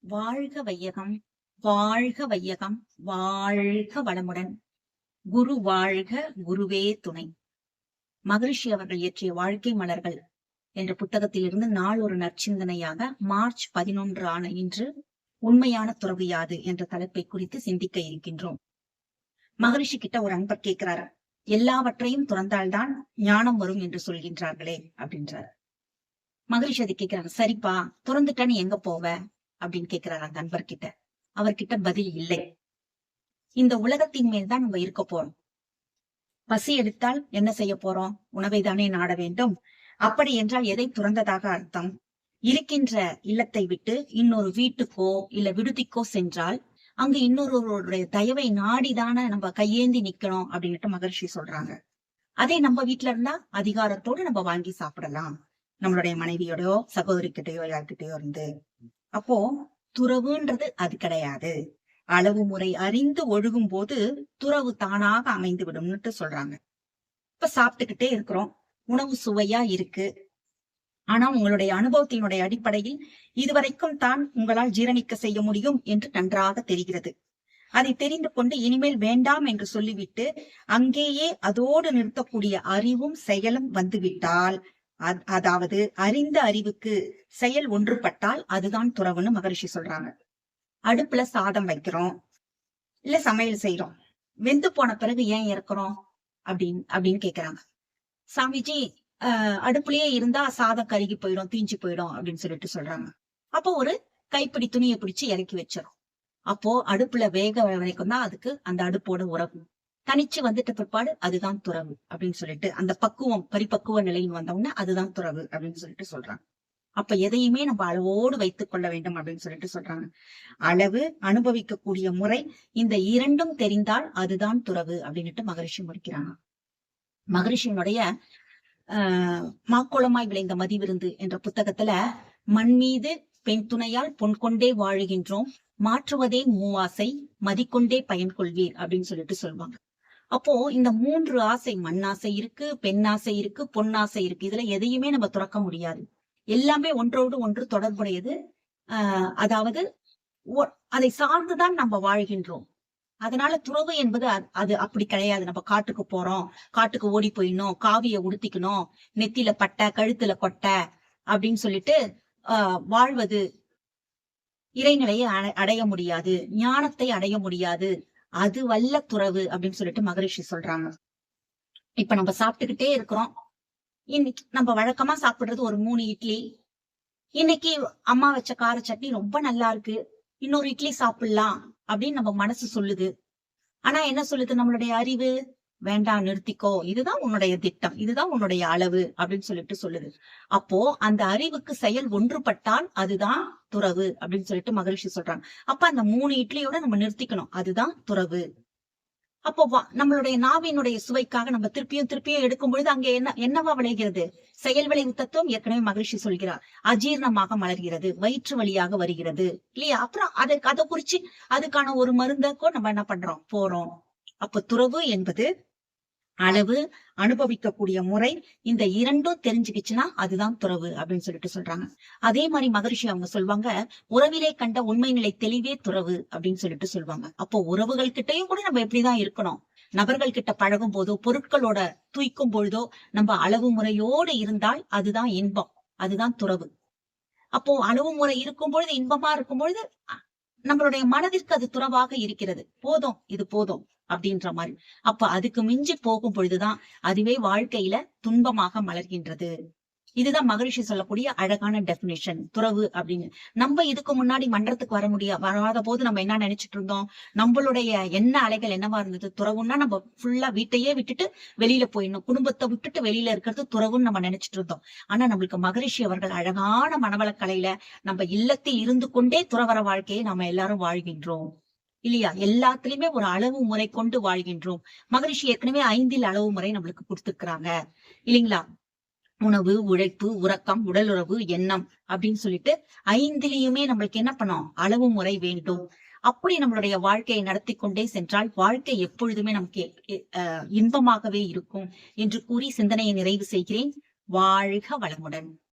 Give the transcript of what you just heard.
வாழ்க வையகம், வாழ்க வையகம், வாழ்க வளமுடன். குரு வாழ்க, குருவே துணை. மகரிஷி அவர்கள் இயற்றிய வாழ்க்கை மலர்கள் என்ற புத்தகத்திலிருந்து நாள் ஒரு நற்சிந்தனையாக மார்ச் 11 ஆன இன்று உண்மையான துறவு யாது என்ற தலைப்பை குறித்து சிந்திக்க இருக்கின்றோம். மகரிஷி கிட்ட ஒரு அன்பர் கேட்கிறாரு, எல்லாவற்றையும் துறந்தால்தான் ஞானம் வரும் என்று சொல்கின்றார்களே அப்படின்றாரு. மகரிஷி அதை கேட்கிறாங்க, சரிப்பா துறந்துட்டா நீ எங்க போவ அப்படின்னு கேட்கிறாரு அந்த நண்பர்கிட்ட. அவர்கிட்ட பதில் இல்லை. இந்த உலகத்தின் மேல்தான் நம்ம இருக்க போறோம். பசி எடுத்தால் என்ன செய்ய போறோம்? உணவை தானே நாட வேண்டும். அப்படி என்றால் எதை துறந்ததாக அர்த்தம்? இருக்கின்ற இல்லத்தை விட்டு இன்னொரு வீட்டுக்கோ இல்ல விடுதிக்கோ சென்றால் அங்கு இன்னொருவருடைய தயவை நாடிதானே நம்ம கையேந்தி நிக்கணும் அப்படின்னுட்டு மகரிஷி சொல்றாங்க. அதே நம்ம வீட்டுல இருந்தா அதிகாரத்தோடு நம்ம வாங்கி சாப்பிடலாம், நம்மளுடைய மனைவியோடயோ சகோதரிக்கிட்டயோ யார்கிட்டயோ இருந்து. அப்போ துறவுன்றது அது கிடையாது. அளவு முறை அறிந்து ஒழுகும் போது துறவு தானாக அமைந்து விடும்னுட்டு சொல்றாங்க. இப்ப சாப்பிட்டுக்கிட்டே இருக்கிறோம், உணவு சுவையா இருக்கு. ஆனா உங்களுடைய அனுபவத்தினுடைய அடிப்படையில் இதுவரைக்கும் தான் உங்களால் ஜீரணிக்க செய்ய முடியும் என்று நன்றாக தெரிகிறது. அதை தெரிந்து கொண்டு இனிமேல் வேண்டாம் என்று சொல்லிவிட்டு அங்கேயே அதோடு நிறுத்தக்கூடிய அறிவும் செயலும் வந்துவிட்டால், அதாவது அறிந்த அறிவுக்கு செயல் ஒன்றுபட்டால் அதுதான் துறவுன்னு மகரிஷி சொல்றாங்க. அடுப்புல சாதம் வைக்கிறோம், இல்ல சமையல் செய்யறோம், வெந்து போன பிறகு ஏன் இறக்குறோம் அப்படின்னு கேக்குறாங்க. சாமிஜி, அடுப்புலயே இருந்தா சாதம் கருகி போயிடும், தீஞ்சு போயிடும் அப்படின்னு சொல்லிட்டு சொல்றாங்க. அப்போ ஒரு கைப்பிடி துணியை பிடிச்சு இறக்கி வச்சிடும். அப்போ அடுப்புல வேக வரைக்கும் தான் அதுக்கு அந்த அடுப்போட உறவு. தனிச்சு வந்துட்ட பிற்பாடு அதுதான் துறவு அப்படின்னு சொல்லிட்டு, அந்த பக்குவம் பரிபக்குவ நிலையில் வந்தோம்னா அதுதான் துறவு அப்படின்னு சொல்லிட்டு சொல்றாங்க. அப்ப எதையுமே நம்ம அளவோடு வைத்துக் கொள்ள வேண்டும் அப்படின்னு சொல்லிட்டு சொல்றாங்க. அளவு, அனுபவிக்கக்கூடிய முறை, இந்த இரண்டும் தெரிந்தால் அதுதான் துறவு அப்படின்னுட்டு மகரிஷி முடிக்கிறாங்க. மகரிஷியினுடைய மாக்கோளமாய் விளைந்த மதிவிருந்து என்ற புத்தகத்துல, மண் மீது பெண் துணையால் பொன் கொண்டே வாழுகின்றோம், மாற்றுவதே மூவாசை, மதிக்கொண்டே பயன் கொள்வீர் அப்படின்னு சொல்லிட்டு சொல்லுவாங்க. அப்போ இந்த 3 ஆசை, மண்ணாசை இருக்கு, பெண்ணாசை இருக்கு, பொன்னாசை இருக்கு. இதுல எதையுமே நம்ம துறக்க முடியாது. எல்லாமே ஒன்றோடு ஒன்று தொடர்புடையது. அதாவது அதை சார்ந்துதான் நம்ம வாழ்கின்றோம். அதனால துறவு என்பது அது அப்படி கிடையாது. நம்ம காட்டுக்கு போறோம், காட்டுக்கு ஓடி போயிடணும், காவிய உடுத்திக்கணும், நெத்தில பட்டை கழுத்துல கொட்டை அப்படின்னு சொல்லிட்டு வாழ்வது இறைநிலையை அடைய முடியாது, ஞானத்தை அடைய முடியாது. அது வல்ல துறவு அப்படின்னு சொல்லிட்டு மகரிஷி சொல்றாங்க. இப்ப நம்ம சாப்பிட்டுக்கிட்டே இருக்கிறோம். இன்னைக்கு நம்ம வழக்கமா சாப்பிடுறது ஒரு 3 இட்லி. இன்னைக்கு அம்மா வச்ச கார சட்னி ரொம்ப நல்லா இருக்கு, இன்னொரு இட்லி சாப்பிடலாம் அப்படின்னு நம்ம மனசு சொல்லுது. ஆனா என்ன சொல்லுது நம்மளுடைய அறிவு? வேண்டாம், நிறுத்திக்கோ, இதுதான் உன்னுடைய திட்டம், இதுதான் உன்னுடைய அளவு அப்படின்னு சொல்லிட்டு சொல்லுது. அப்போ அந்த அறிவுக்கு செயல் ஒன்றுபட்டால் அதுதான் துறவு அப்படின்னு சொல்லிட்டு மகரிஷி சொல்றாங்க. அப்ப அந்த 3 இட்லியோட நம்ம நிறுத்திக்கணும், அதுதான் துறவு. அப்போ நம்மளுடைய நாவினுடைய சுவைக்காக நம்ம திருப்பியும் எடுக்கும் பொழுது அங்கே என்னவா விளைகிறது? செயல் விளைவு தத்துவம் ஏற்கனவே மகிழ்ச்சி சொல்கிறார். அஜீர்ணமாக மலர்கிறது, வயிற்று வழியாக வருகிறது இல்லையா? அப்புறம் அதை குறிச்சு அதுக்கான ஒரு மருந்தக்கோ நம்ம என்ன பண்றோம், போறோம். அப்ப துறவு என்பது அளவு, அனுபவிக்கக்கூடிய முறை, இந்த இரண்டும் தெரிஞ்சுக்கிச்சுன்னா அதுதான் துறவு அப்படின்னு சொல்லிட்டு சொல்றாங்க. அதே மாதிரி மகரிஷி அவங்க சொல்லுவாங்க, உறவிலே கண்ட உண்மை நிலை தெளிவே துறவு அப்படின்னு சொல்லிட்டு சொல்லுவாங்க. அப்போ உறவுகள் கிட்டையும் கூட நம்ம எப்படிதான் இருக்கணும்? நபர்கள் கிட்ட பழகும் போதோ, பொருட்களோட தூய்க்கும் பொழுதோ நம்ம அளவு முறையோடு இருந்தால் அதுதான் இன்பம், அதுதான் துறவு. அப்போ அளவு முறை இருக்கும் பொழுது, இன்பமா இருக்கும் பொழுது நம்மளுடைய மனதிற்கு அது துறவாக இருக்கிறது. போதும், இது போதும் அப்படின்ற மாதிரி. அப்ப அதுக்கு மிஞ்சி போகும் பொழுதுதான் அதுவே வாழ்க்கையில துன்பமாக மலர்கின்றது. இதுதான் மகரிஷி சொல்லக்கூடிய அழகான டெபினிஷன் துறவு அப்படின்னு. நம்ம இதுக்கு முன்னாடி மன்றத்துக்கு வராத போது நம்ம என்ன நினைச்சிட்டு இருந்தோம்? நம்மளுடைய என்ன அலைகள் என்னவா இருந்தது? துறவுன்னா நம்ம ஃபுல்லா வீட்டையே விட்டுட்டு வெளியில போயிடணும், குடும்பத்தை விட்டுட்டு வெளியில இருக்கிறது துறவுன்னு நம்ம நினைச்சிட்டு இருந்தோம். ஆனா நம்மளுக்கு மகரிஷி அவர்கள் அழகான மனவளக்கலையில நம்ம இல்லத்தில் இருந்து கொண்டே துறவர வாழ்க்கையை நம்ம எல்லாரும் வாழ்கின்றோம் இல்லையா? எல்லாத்திலுமே ஒரு அளவு முறை கொண்டு வாழ்கின்றோம். மகரிஷி ஏற்கனவே 5 அளவு முறை நம்மளுக்கு கொடுத்துருக்காங்க இல்லைங்களா? உணவு, உழைப்பு, உறக்கம், உடலுறவு, எண்ணம் அப்படின்னு சொல்லிட்டு 5லயுமே நம்மளுக்கு என்ன பண்ணோம்? அளவு முறை வேண்டும். அப்படி நம்மளுடைய வாழ்க்கையை நடத்தி கொண்டே சென்றால் வாழ்க்கை எப்பொழுதுமே நமக்கு இன்பமாகவே இருக்கும் என்று கூறி சிந்தனையை நிறைவு செய்கிறேன். வாழ்க வளமுடன்.